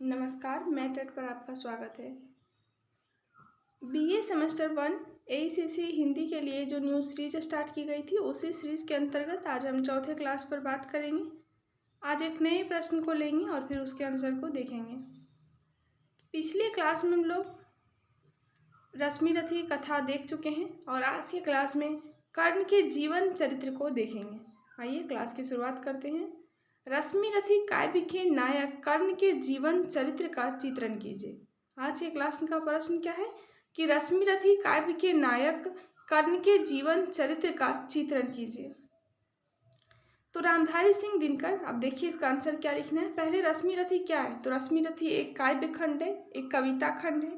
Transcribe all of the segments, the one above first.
नमस्कार, मैं टेट पर आपका स्वागत है। बीए सेमेस्टर 1 एईसीसी हिंदी के लिए जो न्यू सीरीज स्टार्ट की गई थी, उसी सीरीज के अंतर्गत आज हम चौथे क्लास पर बात करेंगे। आज एक नए प्रश्न को लेंगे और फिर उसके आंसर को देखेंगे। पिछले क्लास में हम लोग रश्मिरथी कथा देख चुके हैं और आज के क्लास में कर्ण के जीवन चरित्र को देखेंगे। आइए क्लास की शुरुआत करते हैं। रश्मिरथी काव्य के नायक कर्ण के जीवन चरित्र का चित्रण कीजिए। आज के क्लास का प्रश्न क्या है कि रश्मिरथी काव्य के नायक कर्ण के जीवन चरित्र का चित्रण कीजिए। तो रामधारी सिंह दिनकर, अब देखिए इसका आंसर क्या लिखना है। पहले रश्मिरथी क्या है, तो रश्मिरथी एक काव्य खंड है, एक कविता खंड है।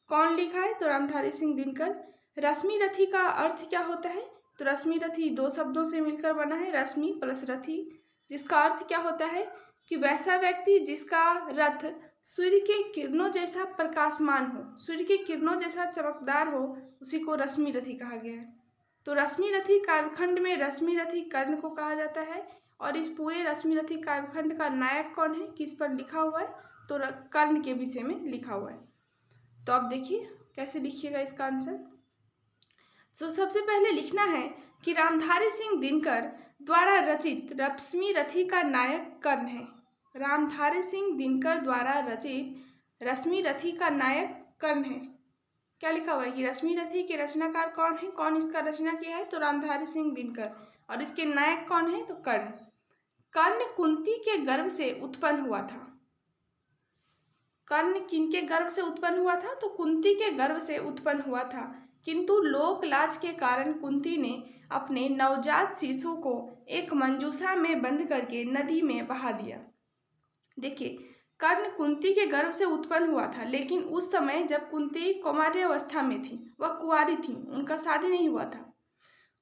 कौन लिखा है, तो रामधारी सिंह दिनकर। रश्मिरथी का अर्थ क्या होता है, तो रश्मिरथी दो शब्दों से मिलकर बना है, रश्मि प्लस रथी, जिसका अर्थ क्या होता है कि वैसा व्यक्ति जिसका रथ सूर्य के किरणों जैसा प्रकाशमान हो, सूर्य के किरणों जैसा चमकदार हो, उसी को रश्मिरथी कहा गया है। तो रश्मिरथी काव्यखंड में रश्मिरथी कर्ण को कहा जाता है और इस पूरे रश्मिरथी काव्यखंड का नायक कौन है, किस पर लिखा हुआ है, तो कर्ण के विषय में लिखा हुआ है। तो अब देखिए कैसे लिखिएगा इसका आंसर। तो सबसे पहले लिखना है कि रामधारी सिंह दिनकर द्वारा रचित रश्मिरथी का नायक कर्ण है। रामधारी सिंह दिनकर द्वारा रचित रश्मिरथी का नायक कर्ण है। क्या लिखा हुआ है कि रश्मिरथी के रचनाकार कौन है, कौन इसका रचना किया है, तो रामधारी सिंह दिनकर, और इसके नायक कौन है, तो कर्ण। कर्ण कुंती के गर्भ से उत्पन्न हुआ था। कर्ण किनके गर्भ से उत्पन्न हुआ था, तो कुंती के गर्भ से उत्पन्न हुआ था, किंतु लोक लाज के कारण कुंती ने अपने नवजात शिशु को एक मंजूषा में बंद करके नदी में बहा दिया। देखिए, कर्ण कुंती के गर्भ से उत्पन्न हुआ था, लेकिन उस समय जब कुंती कौमार्य अवस्था में थी, वह कुंवारी थी, उनका शादी नहीं हुआ था।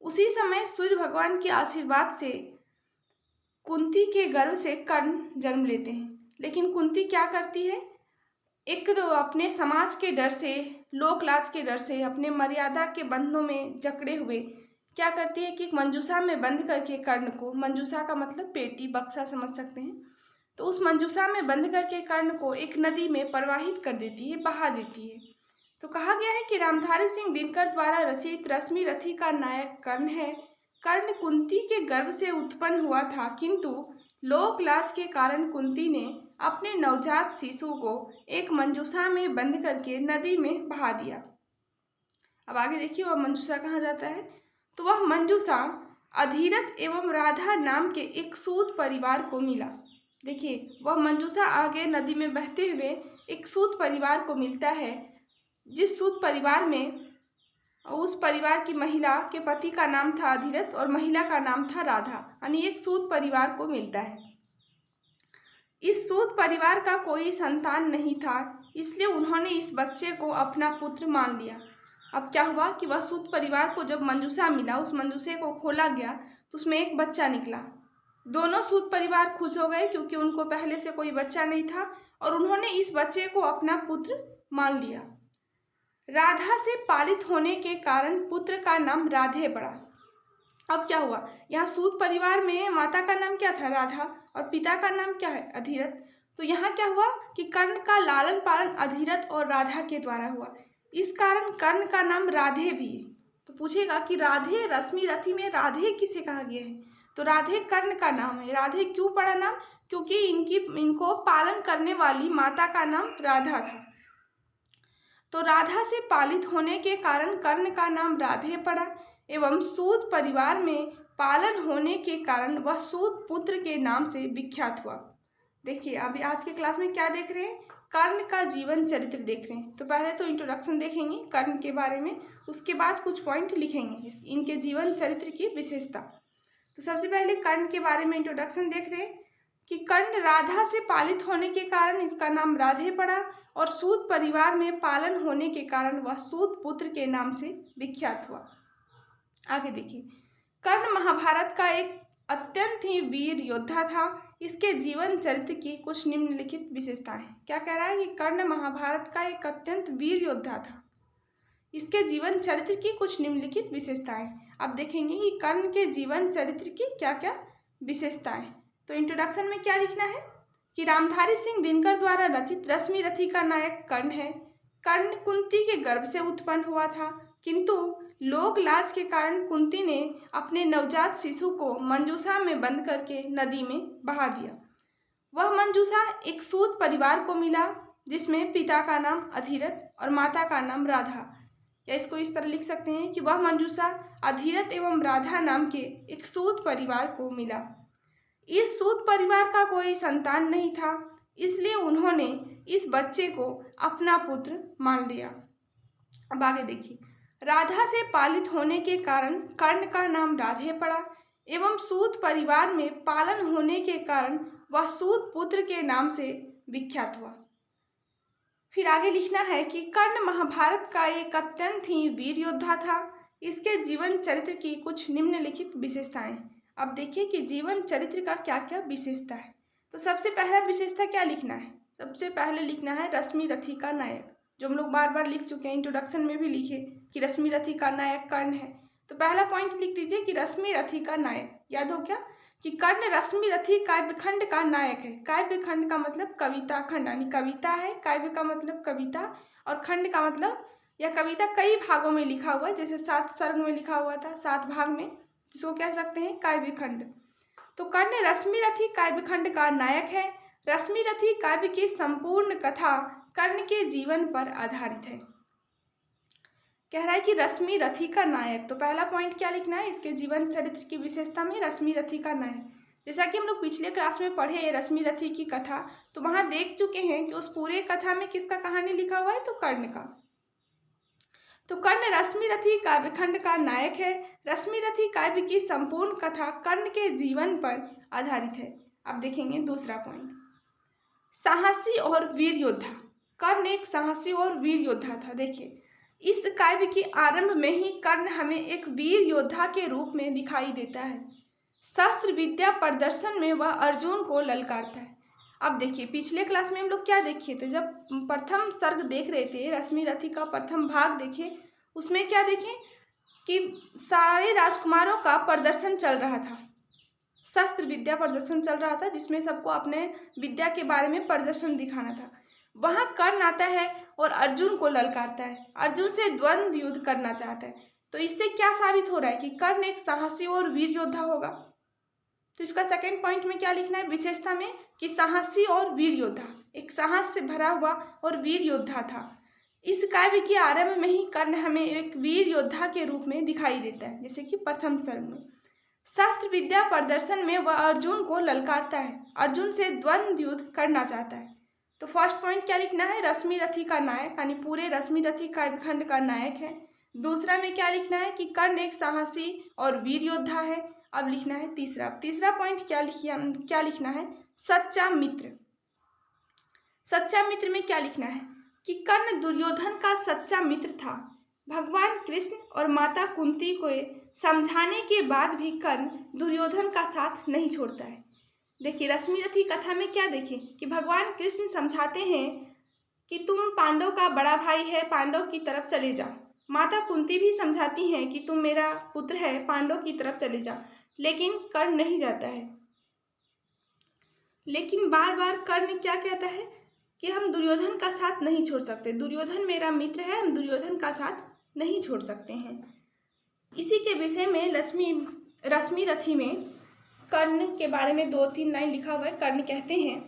उसी समय सूर्य भगवान के आशीर्वाद से कुंती के गर्भ से कर्ण जन्म लेते हैं। लेकिन कुंती क्या करती है, एक अपने समाज के डर से, लोकलाज के डर से, अपने मर्यादा के बंधनों में जकड़े हुए क्या करती है कि एक मंजूषा में बंद करके कर्ण को, मंजूषा का मतलब पेटी, बक्सा समझ सकते हैं, तो उस मंजूषा में बंद करके कर्ण को एक नदी में प्रवाहित कर देती है, बहा देती है। तो कहा गया है कि रामधारी सिंह दिनकर द्वारा रचित रश्मिरथी का नायक कर्ण है। कर्ण कुंती के गर्भ से उत्पन्न हुआ था, किंतु लोकलाज के कारण कुंती ने अपने नवजात शिशु को एक मंजूषा में बंद करके नदी में बहा दिया। अब आगे देखिए वह मंजूषा कहाँ जाता है, तो वह मंजूषा अधिरथ एवं राधा नाम के एक सूत परिवार को मिला। देखिए, वह मंजूषा आगे नदी में बहते हुए एक सूत परिवार को मिलता है, जिस सूत परिवार में उस परिवार की महिला के पति का नाम था अधिरथ और महिला का नाम था राधा, यानी एक सूत परिवार को मिलता है। इस सूत परिवार का कोई संतान नहीं था, इसलिए उन्होंने इस बच्चे को अपना पुत्र मान लिया। अब क्या हुआ कि वह सूत परिवार को जब मंजूषा मिला, उस मंजूषे को खोला गया तो उसमें एक बच्चा निकला। दोनों सूत परिवार खुश हो गए क्योंकि उनको पहले से कोई बच्चा नहीं था और उन्होंने इस बच्चे को अपना पुत्र मान लिया। राधा से पालित होने के कारण पुत्र का नाम राधे पड़ा। अब क्या हुआ, यहाँ सूत परिवार में माता का नाम क्या था, राधा, और पिता का नाम क्या है, अधिरथ। तो यहाँ क्या हुआ कि कर्ण का लालन पालन अधिरथ और राधा के द्वारा हुआ, इस कारण कर्ण का नाम राधे भी है। तो पूछेगा कि राधे रश्मिरथी में राधे किसे कहा गया है, तो राधे कर्ण का नाम है। राधे क्यों पड़ा नाम, क्योंकि इनको पालन करने वाली माता का नाम राधा था। तो राधा से पालित होने के कारण कर्ण का नाम राधे पड़ा एवं सूत परिवार में पालन होने के कारण वह सूत पुत्र के नाम से विख्यात हुआ। देखिए, अभी आज के क्लास में क्या देख रहे हैं, कर्ण का जीवन चरित्र देख रहे हैं। तो पहले तो इंट्रोडक्शन देखेंगे कर्ण के बारे में, उसके बाद कुछ पॉइंट लिखेंगे इनके जीवन चरित्र की विशेषता। तो सबसे पहले कर्ण के बारे में इंट्रोडक्शन देख रहे हैं कि कर्ण राधा से पालित होने के कारण इसका नाम राधे पड़ा और सूत परिवार में पालन होने के कारण वह सूत पुत्र के नाम से विख्यात हुआ। आगे देखिए, कर्ण महाभारत का एक अत्यंत ही वीर योद्धा था। इसके जीवन चरित्र की कुछ निम्नलिखित विशेषताएं। क्या कह रहा है कि कर्ण महाभारत का एक अत्यंत वीर योद्धा था, इसके जीवन चरित्र की कुछ निम्नलिखित विशेषताएं। अब देखेंगे कि कर्ण के जीवन चरित्र की क्या क्या विशेषताएं। तो इंट्रोडक्शन में क्या लिखना है कि रामधारी सिंह दिनकर द्वारा रचित रश्मि रथी का नायक कर्ण है। कर्ण कुंती के गर्भ से उत्पन्न हुआ था, किंतु लोक लाज के कारण कुंती ने अपने नवजात शिशु को मंजूषा में बंद करके नदी में बहा दिया। वह मंजूषा एक सूत परिवार को मिला, जिसमें पिता का नाम अधिरथ और माता का नाम राधा। या इसको इस तरह लिख सकते हैं कि वह मंजूषा अधिरथ एवं राधा नाम के एक सूत परिवार को मिला। इस सूत परिवार का कोई संतान नहीं था, इसलिए उन्होंने इस बच्चे को अपना पुत्र मान लिया। अब आगे देखिए, राधा से पालित होने के कारण कर्ण का नाम राधे पड़ा एवं सूत परिवार में पालन होने के कारण वह सूत पुत्र के नाम से विख्यात हुआ। फिर आगे लिखना है कि कर्ण महाभारत का एक अत्यंत ही वीर योद्धा था। इसके जीवन चरित्र की कुछ निम्नलिखित विशेषताएं। अब देखिए कि जीवन चरित्र का क्या क्या विशेषता है। तो सबसे पहला विशेषता क्या लिखना है? सबसे पहले लिखना है रश्मि रथी का नायक, जो हम लोग बार बार लिख चुके हैं, इंट्रोडक्शन में भी लिखे कि रश्मि रथी का नायक कर्ण है। तो पहला पॉइंट लिख दीजिए कि रश्मि रथी का नायक। याद हो क्या कि कर्ण रश्मि रथी काव्य खंड का नायक है। काव्य खंड का मतलब कविता खंड, यानी कविता है, काव्य का मतलब कविता, और खंड का मतलब यह कविता कई भागों में लिखा हुआ है, जैसे 7 सर्ग में लिखा हुआ था, 7 भाग में, जिसको कह सकते हैं काव्य खंड। तो कर्ण रश्मि रथी काव्य खंड का नायक है। रश्मि रथी काव्य की संपूर्ण कथा कर्ण के जीवन पर आधारित है। कह रहा है कि रश्मि रथी का नायक, तो पहला पॉइंट क्या लिखना है? इसके जीवन चरित्र की विशेषता में रश्मि रथी का नायक। जैसा कि हम लोग पिछले क्लास में पढ़े रश्मि रथी की कथा, तो वहां देख चुके हैं कि उस पूरे कथा में किसका कहानी लिखा हुआ है? तो कर्ण का। तो कर्ण रश्मि रथी काव्य खंड का नायक है। रश्मि रथी काव्य की संपूर्ण कथा कर्ण के जीवन पर आधारित है। अब देखेंगे दूसरा पॉइंट, साहसी और वीर योद्धा। कर्ण एक साहसी और वीर योद्धा था। देखिए, इस काव्य की आरंभ में ही कर्ण हमें एक वीर योद्धा के रूप में दिखाई देता है। शस्त्र विद्या प्रदर्शन में वह अर्जुन को ललकारता है। अब देखिए, पिछले क्लास में हम लोग क्या देखे थे? जब प्रथम सर्ग देख रहे थे, रश्मि रथी का प्रथम भाग देखे, उसमें क्या देखें कि सारे राजकुमारों का प्रदर्शन चल रहा था, शस्त्र विद्या प्रदर्शन चल रहा था, जिसमें सबको अपने विद्या के बारे में प्रदर्शन दिखाना था। वहाँ कर्ण आता है और अर्जुन को ललकारता है, अर्जुन से द्वंद्व युद्ध करना चाहता है। तो इससे क्या साबित हो रहा है कि कर्ण एक साहसी और वीर योद्धा होगा। तो इसका सेकंड पॉइंट में क्या लिखना है विशेषता में? कि साहसी और वीर योद्धा, एक साहस से भरा हुआ और वीर योद्धा था। इस काव्य के आरंभ में ही कर्ण हमें एक वीर योद्धा के रूप में दिखाई देता है, जैसे कि प्रथम सर्ग में। शस्त्र विद्या प्रदर्शन में वह अर्जुन को ललकारता है, अर्जुन से द्वंद्व युद्ध करना चाहता है। तो फर्स्ट पॉइंट क्या लिखना है? रश्मि रथी का नायक, यानी पूरे रश्मि रथी काव्यखंड का नायक है। दूसरा में क्या लिखना है? कि कर्ण एक साहसी और वीर योद्धा है। अब लिखना है तीसरा पॉइंट क्या लिखना है? सच्चा मित्र। सच्चा मित्र में क्या लिखना है? कि कर्ण दुर्योधन का सच्चा मित्र था। भगवान कृष्ण और माता कुंती को समझाने के बाद भी कर्ण दुर्योधन का साथ नहीं छोड़ता है। देखिए, रश्मि रथी कथा में क्या देखें कि भगवान कृष्ण समझाते हैं कि तुम पांडव का बड़ा भाई है, पांडव की तरफ चले जाओ। माता कुंती भी समझाती हैं कि तुम मेरा पुत्र है, पांडव की तरफ चले जाओ, लेकिन कर्ण नहीं जाता है। लेकिन बार बार कर्ण क्या कहता है कि हम दुर्योधन का साथ नहीं छोड़ सकते, दुर्योधन मेरा मित्र है, हम दुर्योधन का साथ नहीं छोड़ सकते हैं। इसी के विषय में रश्मि रथी में कर्ण के बारे में 2-3 लाइन लिखा हुआ है। कर्ण कहते हैं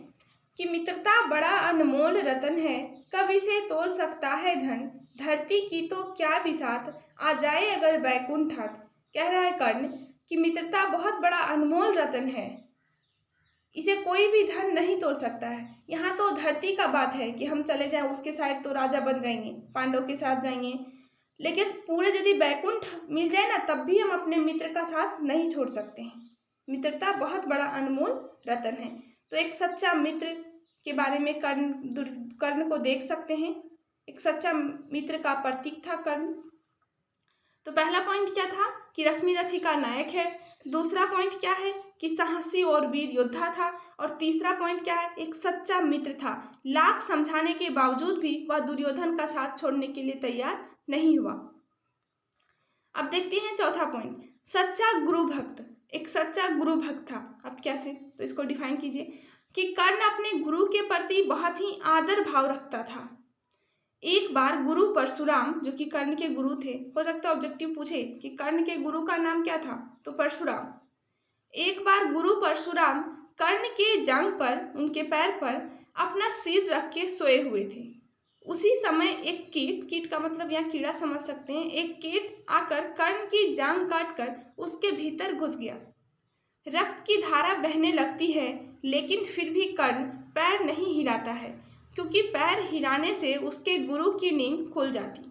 कि मित्रता बड़ा अनमोल रतन है, कब इसे तोल सकता है धन, धरती की तो क्या बिसात, आ जाए अगर बैकुंठत। कह रहा है कर्ण कि मित्रता बहुत बड़ा अनमोल रतन है, इसे कोई भी धन नहीं तोल सकता है। यहाँ तो धरती का बात है कि हम चले जाएं उसके साइड तो राजा बन जाएंगे, पांडव के साथ जाएंगे, लेकिन पूरे यदि बैकुंठ मिल जाए ना, तब भी हम अपने मित्र का साथ नहीं छोड़ सकते हैं। मित्रता बहुत बड़ा अनमोल रतन है। तो एक सच्चा मित्र के बारे में कर्ण को देख सकते हैं। एक सच्चा मित्र का प्रतीक था कर्ण। तो पहला पॉइंट क्या था? कि रश्मि रथी का नायक है। दूसरा पॉइंट क्या है? कि साहसी और वीर योद्धा था। और तीसरा पॉइंट क्या है? एक सच्चा मित्र था, लाख समझाने के बावजूद भी वह दुर्योधन का साथ छोड़ने के लिए तैयार नहीं हुआ। अब देखते हैं चौथा पॉइंट, सच्चा गुरु भक्त। एक सच्चा गुरु भक्त था। अब कैसे? तो इसको डिफाइन कीजिए। कि कर्ण अपने गुरु के प्रति बहुत ही आदर भाव रखता था। एक बार गुरु परशुराम, जो कि कर्ण के गुरु थे, हो सकता है ऑब्जेक्टिव पूछे कि कर्ण के गुरु का नाम क्या था, तो परशुराम। एक बार गुरु परशुराम कर्ण के जांघ पर, उनके पैर पर अपना सिर रख के सोए हुए थे। उसी समय एक कीट, कीट का मतलब यहाँ कीड़ा समझ सकते हैं, एक कीट आकर कर्ण की जांघ काट कर उसके भीतर घुस गया। रक्त की धारा बहने लगती है, लेकिन फिर भी कर्ण पैर नहीं हिलाता है, क्योंकि पैर हिलाने से उसके गुरु की नींद खुल जाती।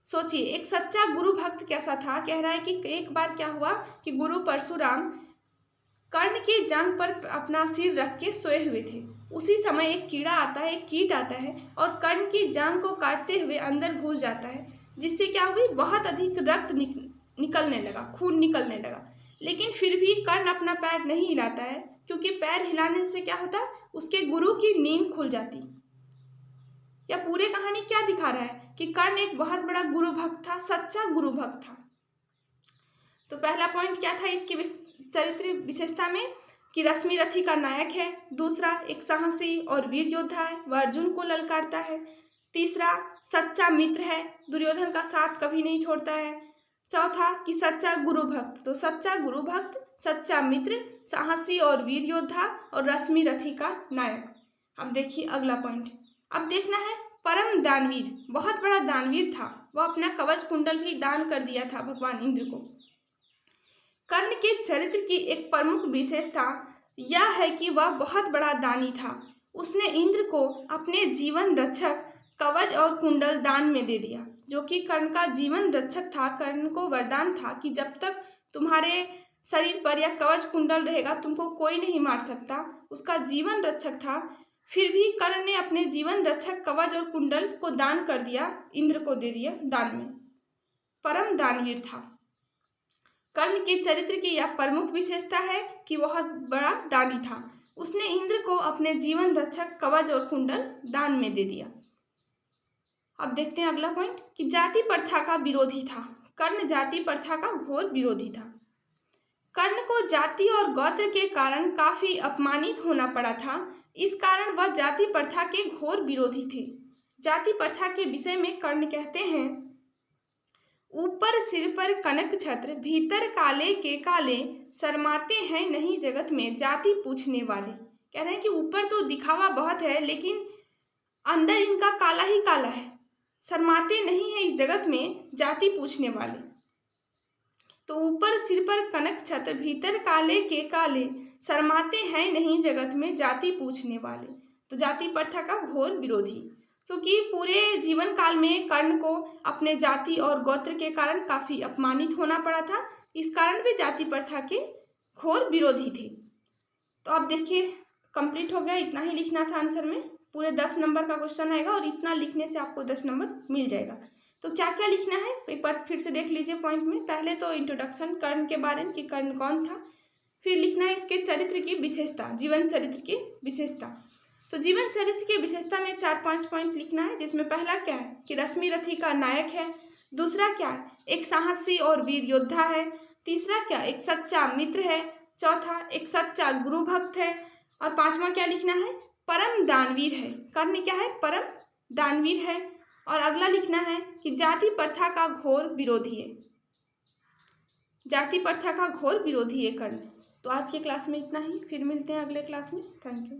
सोचिए, एक सच्चा गुरु भक्त कैसा था। कह रहा है कि एक बार क्या हुआ कि गुरु परशुराम कर्ण के जांघ पर अपना सिर रख के सोए हुए थे। उसी समय एक कीड़ा आता है, एक कीट आता है और कर्ण की जांघ को काटते हुए अंदर घुस जाता है, जिससे क्या हुई, बहुत अधिक रक्त निकलने लगा, खून निकलने लगा। लेकिन फिर भी कर्ण अपना पैर नहीं हिलाता है, क्योंकि पैर हिलाने से क्या होता, उसके गुरु की नींद खुल जाती। यह पूरे कहानी क्या दिखा रहा है कि कर्ण एक बहुत बड़ा गुरु भक्त था, सच्चा गुरु भक्त था। तो पहला पॉइंट क्या था इसके चरित्र विशेषता में, कि रश्मिरथी का नायक है। दूसरा, एक साहसी और वीर योद्धा है, वह अर्जुन को ललकारता है। तीसरा, सच्चा मित्र है, दुर्योधन का साथ कभी नहीं छोड़ता है। चौथा, कि सच्चा गुरु भक्त। तो सच्चा गुरु भक्त, सच्चा मित्र, साहसी और वीर योद्धा और रश्मिरथी का नायक। अब देखिए अगला पॉइंट। अब देखना है परम दानवीर, बहुत बड़ा दानवीर था, वह अपना कवच कुंडल भी दान कर दिया था भगवान इंद्र को। कर्ण के चरित्र की एक प्रमुख विशेषता यह है कि वह बहुत बड़ा दानी था। उसने इंद्र को अपने जीवन रक्षक कवच और कुंडल दान में दे दिया, जो कि कर्ण का जीवन रक्षक था। कर्ण को वरदान था कि जब तक तुम्हारे शरीर पर यह कवच कुंडल रहेगा, तुमको कोई नहीं मार सकता, उसका जीवन रक्षक था। फिर भी कर्ण ने अपने जीवन रक्षक कवच और कुंडल को दान कर दिया, इंद्र को दे दिया दान में। परम दानवीर था। कर्ण के चरित्र की यह प्रमुख विशेषता है कि बहुत बड़ा दानी था। उसने इंद्र को अपने जीवन रक्षक कवच और कुंडल दान में दे दिया। अब देखते हैं अगला पॉइंट, कि जाति प्रथा का विरोधी था। कर्ण जाति प्रथा का घोर विरोधी था। कर्ण को जाति और गोत्र के कारण काफी अपमानित होना पड़ा था। इस कारण वह जाति प्रथा के घोर विरोधी थे। जाति प्रथा के विषय में कर्ण कहते हैं, ऊपर सिर पर कनक छत्र, भीतर काले के काले, शर्माते हैं नहीं जगत में जाति पूछने वाले। कह रहे हैं कि ऊपर तो दिखावा बहुत है, लेकिन अंदर इनका काला ही काला है, शर्माते नहीं है इस जगत में जाति पूछने वाले। तो ऊपर सिर पर कनक छत्र, भीतर काले के काले, शर्माते हैं नहीं जगत में जाति पूछने वाले। तो जाति प्रथा का घोर विरोधी, क्योंकि पूरे जीवन काल में कर्ण को अपने जाति और गोत्र के कारण काफ़ी अपमानित होना पड़ा था। इस कारण वे जाति प्रथा के घोर विरोधी थे। तो अब देखिए कंप्लीट हो गया, इतना ही लिखना था आंसर में। पूरे 10 नंबर का क्वेश्चन आएगा और इतना लिखने से आपको 10 नंबर मिल जाएगा। तो क्या क्या लिखना है एक बार फिर से देख लीजिए पॉइंट में। पहले तो इंट्रोडक्शन कर्ण के बारे में कि कर्ण कौन था, फिर लिखना है इसके चरित्र की विशेषता, जीवन चरित्र की विशेषता। तो जीवन चरित्र की विशेषता में 4-5 पॉइंट लिखना है, जिसमें पहला क्या है कि रश्मिरथी का नायक है। दूसरा क्या है, एक साहसी और वीर योद्धा है। तीसरा क्या, एक सच्चा मित्र है। चौथा, एक सच्चा गुरु भक्त है। और पांचवा क्या लिखना है, परम दानवीर है। कर्ण क्या है, परम दानवीर है। और अगला लिखना है कि जाति प्रथा का घोर विरोधी है। जाति प्रथा का घोर विरोधी है कर्ण। तो आज की क्लास में इतना ही, फिर मिलते हैं अगले क्लास में। Thank you.